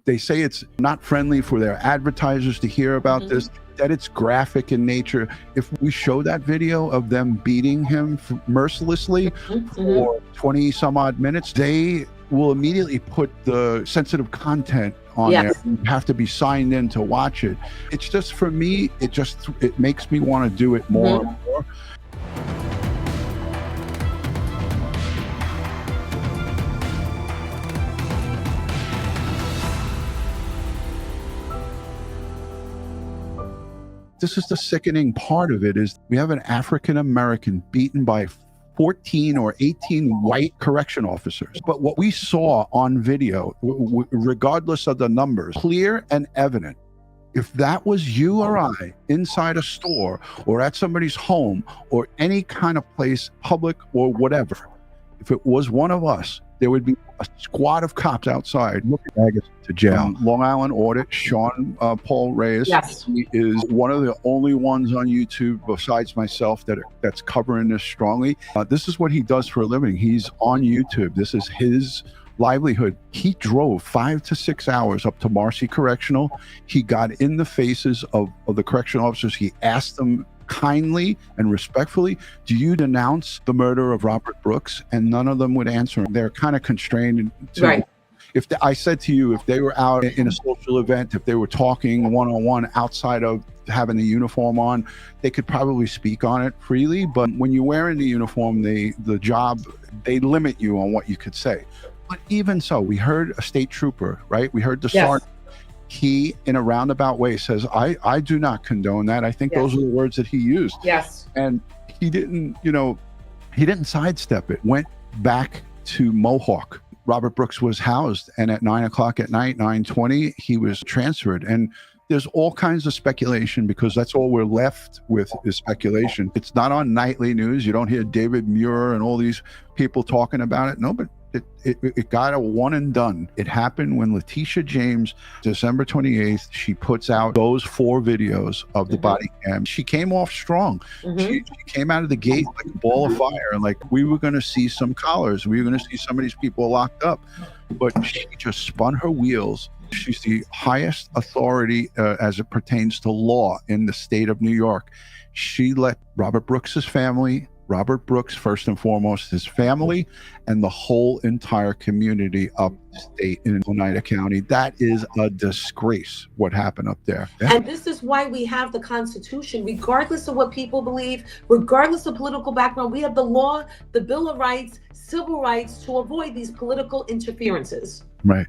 They say it's not friendly for their advertisers to hear about this, that it's graphic in nature. If we show that video of them beating him mercilessly for 20 some odd minutes, they will immediately put the sensitive content on there. You have to be signed in to watch it. It's just, for me, it makes me want to do it more and more. This is the sickening part of it, is we have an African American beaten by 14 or 18 white correction officers. But what we saw on video, regardless of the numbers, clear and evident. If that was you or I inside a store or at somebody's home or any kind of place, public or whatever, if it was one of us, there would be a squad of cops outside looking at us to jail. Long Island Audit, Sean Paul Reyes, he is one of the only ones on YouTube besides myself that's covering this strongly. This is what he does for a living. He's on YouTube. This is his livelihood. He drove 5 to 6 hours up to Marcy Correctional. He got in the faces of the correctional officers. He asked them kindly and respectfully, do you denounce the murder of Robert Brooks? And none of them would answer. They're kind of constrained to, I said to you, if they were out in a social event, if they were talking one-on-one outside of having the uniform on, they could probably speak on it freely. But when you're wearing the uniform, they limit you on what you could say. But even so, we heard a state trooper, right? We heard the sergeant. He, in a roundabout way, says, I do not condone that. I think those are the words that he used. And he didn't, he didn't sidestep it. Went back to Mohawk. Robert Brooks was housed, and at 9 o'clock at night, 9:20, he was transferred. And there's all kinds of speculation, because that's all we're left with is speculation. It's not on nightly news. You don't hear David Muir and all these people talking about it. No, but it got a one and done. It happened when Letitia James, December 28th, she puts out those 4 videos of the body cam. She came off strong. She came out of the gate like a ball of fire. Like, we were going to see some collars. We were going to see some of these people locked up. But she just spun her wheels. She's the highest authority as it pertains to law in the state of New York. She let Robert Brooks's family, Robert Brooks, first and foremost, his family, and the whole entire community upstate in Oneida County. That is a disgrace, what happened up there. And this is why we have the Constitution, regardless of what people believe, regardless of political background. We have the law, the Bill of Rights, civil rights to avoid these political interferences. Right.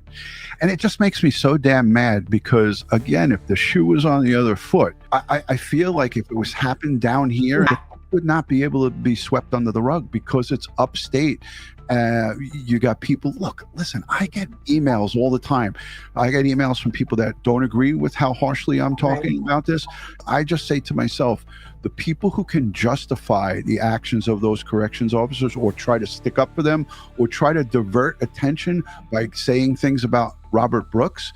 And it just makes me so damn mad, because, again, if the shoe was on the other foot, I feel like if it was happened down here, would not be able to be swept under the rug, because it's upstate. You got people, listen, I get emails all the time. I get emails from people that don't agree with how harshly I'm talking about this. I just say to myself, the people who can justify the actions of those corrections officers, or try to stick up for them, or try to divert attention by saying things about Robert Brooks,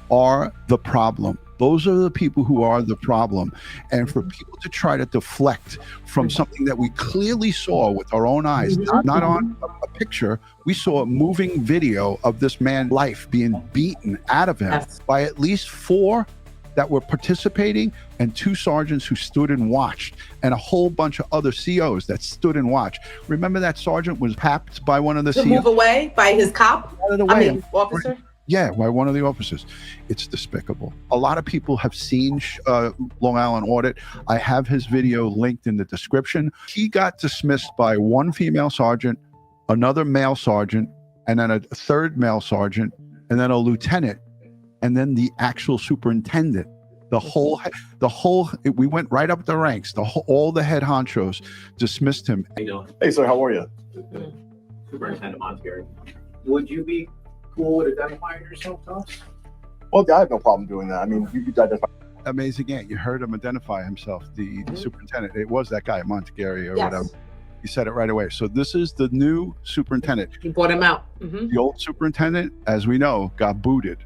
are the problem. Those are the people who are the problem. And for people to try to deflect from something that we clearly saw with our own eyes, not on a picture, we saw a moving video of this man's life being beaten out of him by at least 4 that were participating, and 2 sergeants who stood and watched, and a whole bunch of other COs that stood and watched. Remember that sergeant was tapped by one of the COs? Move away by his cop? Officer? Yeah, by one of the officers. It's despicable. A lot of people have seen Long Island Audit. I have his video linked in the description. He got dismissed by 1 female sergeant, another male sergeant, and then a 3rd male sergeant, and then a lieutenant, and then the actual superintendent. We went right up the ranks. All the head honchos dismissed him. Hey, sir, how are you? Superintendent Montieri. Would you be cool with identifying yourself to us? Well, I have no problem doing that. I mean, you could identify. Amazing Ant, you heard him identify himself, the superintendent. It was that guy, Montieri or whatever. He said it right away. So this is the new superintendent. He brought him out. The old superintendent, as we know, got booted.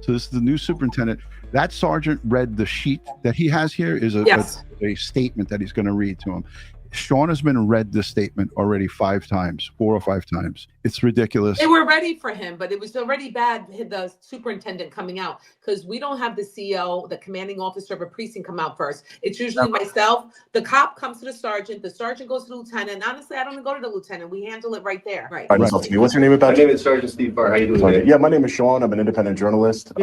So this is the new superintendent. That sergeant read the sheet that he has here is a statement that he's going to read to him. Sean has been read this statement already 5 times, 4 or 5 times. It's ridiculous. They were ready for him, but it was already bad, the superintendent coming out, because we don't have the CO, the commanding officer of a precinct, come out first. It's usually myself. The cop comes to the sergeant goes to the lieutenant. Honestly, I don't even go to the lieutenant. We handle it right there. Right. All right, talk to me. What's your name My about name is Sergeant Steve Barr. How you doing today? Yeah, my name is Sean. I'm an independent journalist.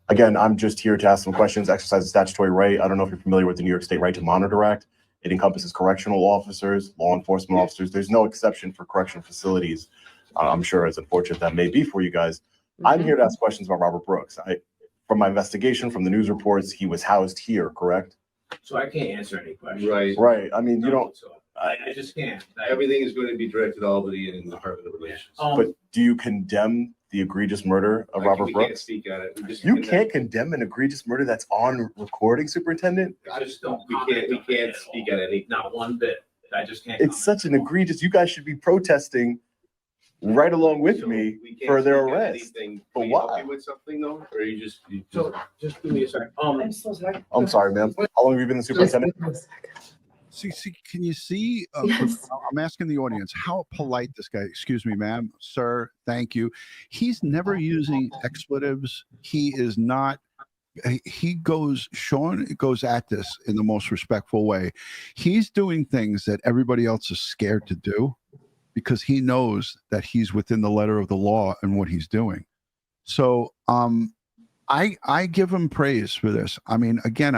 Again, I'm just here to ask some questions, exercise the statutory right. I don't know if you're familiar with the New York State Right to Monitor Act. It encompasses correctional officers, law enforcement officers. There's no exception for correctional facilities. I'm sure, as unfortunate that may be for you guys. I'm here to ask questions about Robert Brooks. From my investigation, from the news reports, he was housed here, correct? So I can't answer any questions. Right. Right. I mean, you don't. So I just can't. Everything is going to be directed to Albany and the Department of Relations. But do you condemn the egregious murder of Robert We can't Brooks? speak on it. We just You can't condemn an egregious murder that's on recording, Superintendent? I just don't. We can't speak on any. Not one bit. I just can't. It's such an egregious. You guys should be protesting right along with So me we can't for their speak on arrest. anything. But Can we help why? you with something though, or you just? So just give me a second. I'm so sorry. I'm sorry, ma'am. How long have you been the superintendent? See, can you see? Yes. I'm asking the audience how polite this guy. Excuse me, ma'am, sir. Thank you. He's never using expletives. He is not. Sean goes at this in the most respectful way. He's doing things that everybody else is scared to do because he knows that he's within the letter of the law and what he's doing. So, I give him praise for this. I mean, again,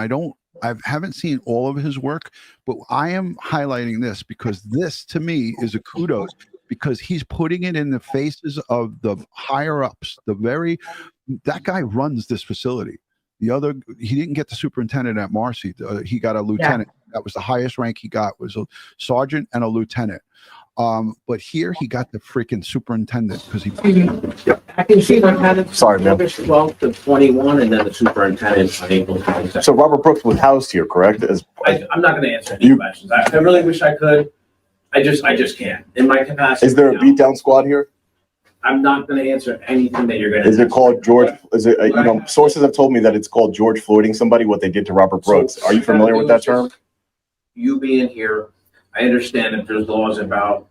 I haven't seen all of his work, but I am highlighting this because this to me is a kudos because he's putting it in the faces of the higher ups. That guy runs this facility. He didn't get the superintendent at Marcy. He got a lieutenant. Yeah. That was the highest rank he got, was a sergeant and a lieutenant. But here he got the freaking superintendent because he. Acting superintendent. Sorry, ma'am. August 12th to 21, and then the superintendent on April 22nd. So Robert Brooks was housed here, correct? I'm not going to answer any questions. I really wish I could. I just can't. In my capacity. Is there a beatdown squad here? I'm not going to answer anything that you're going to. Is it called George? Is it, sources have told me that it's called George Floyding somebody, what they did to Robert Brooks. Are you familiar with that term? You being here, I understand that there's laws about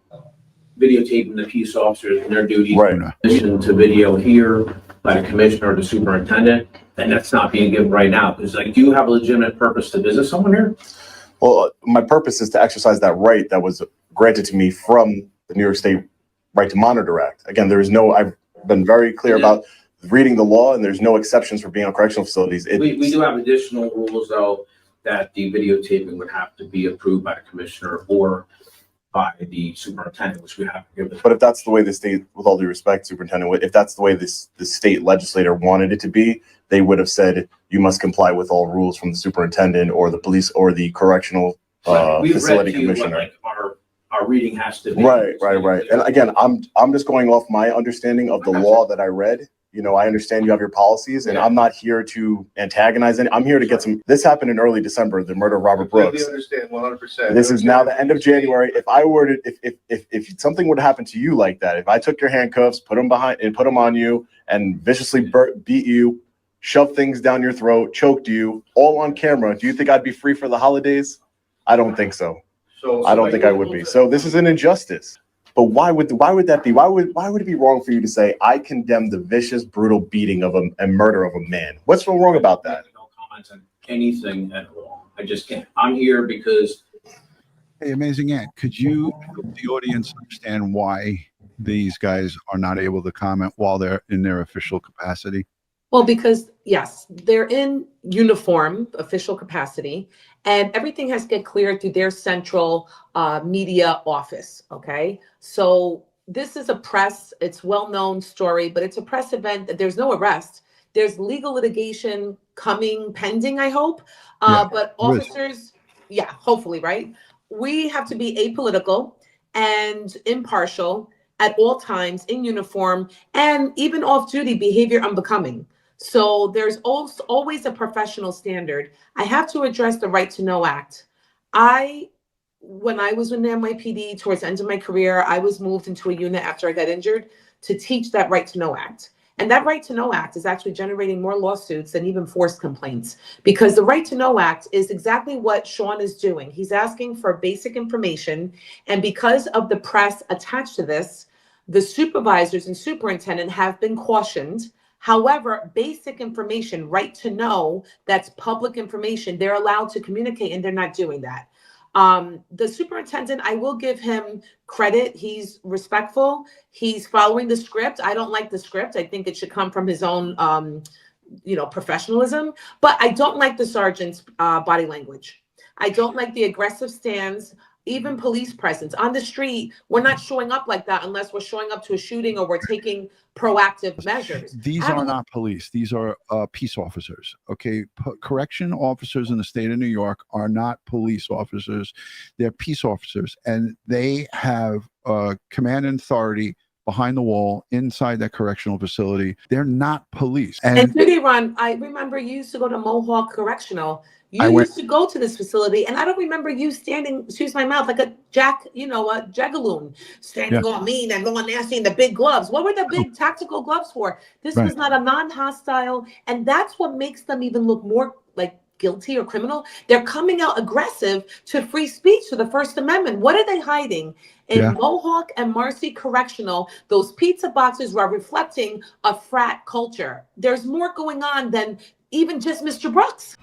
videotaping the peace officers and their duties. Right. In addition to video here by the commissioner or the superintendent, and that's not being given right now. Because do you have a legitimate purpose to visit someone here? Well, my purpose is to exercise that right that was granted to me from the New York State Right to Monitor Act. Again, I've been very clear about reading the law, and there's no exceptions for being on correctional facilities. We do have additional rules, though, that the videotaping would have to be approved by the commissioner or by the superintendent, which we have to give. But if that's the way the state, with all due respect, superintendent, if that's the way the state legislator wanted it to be, they would have said you must comply with all rules from the superintendent or the police or the correctional facility commissioner. Our reading has to be right. And again, I'm just going off my understanding of the law that I read. I understand you have your policies, and I'm not here to antagonize any. I'm here to get some. This happened in early December, the murder of Robert Brooks. I understand 100%. This is now the end of January. If I were to, if something would happen to you like that, if I took your handcuffs, put them on you, and viciously beat you, shoved things down your throat, choked you, all on camera, do you think I'd be free for the holidays? I don't think so. I don't think I would be. So this is an injustice. But why would that be? Why would it be wrong for you to say I condemn the vicious, brutal beating of and murder of a man? What's so wrong about that? No comments on anything at all. I just can't. I'm here because. Hey, Amazing Ant, could you help the audience understand why these guys are not able to comment while they're in their official capacity? Well, because yes, they're in uniform, official capacity, and everything has to get cleared through their central media office. Okay, so this is a press, it's well-known story, but it's a press event. There's no arrest. There's legal litigation pending, I hope. But officers, hopefully, right? We have to be apolitical and impartial at all times, in uniform, and even off-duty behavior unbecoming. So there's also always a professional standard. I have to address the Right to Know Act. When I was in the NYPD towards the end of my career, I was moved into a unit after I got injured to teach that Right to Know Act. And that Right to Know Act is actually generating more lawsuits than even forced complaints, because the Right to Know Act is exactly what Sean is doing. He's asking for basic information. And because of the press attached to this, the supervisors and superintendent have been cautioned. However, basic information, right to know, that's public information, they're allowed to communicate, and they're not doing that. The superintendent, I will give him credit. He's respectful. He's following the script. I don't like the script. I think it should come from his own, professionalism. But I don't like the sergeant's body language. I don't like the aggressive stance. Even police presence on the street, we're not showing up like that unless we're showing up to a shooting or we're taking proactive measures. These are not police. These are peace officers. Okay. Correction officers in the state of New York are not police officers. They're peace officers, and they have command and authority behind the wall inside that correctional facility. They're not police. And DutyRon, I remember you used to go to Mohawk Correctional. You used to go to this facility, and I don't remember you standing, excuse my mouth, like a jagaloon, standing all mean and all nasty in the big gloves. What were the big tactical gloves for? This was not a non-hostile, and that's what makes them even look more like guilty or criminal. They're coming out aggressive to free speech, to the First Amendment. What are they hiding? In Mohawk and Marcy Correctional, those pizza boxes were reflecting a frat culture. There's more going on than even just Mr. Brooks.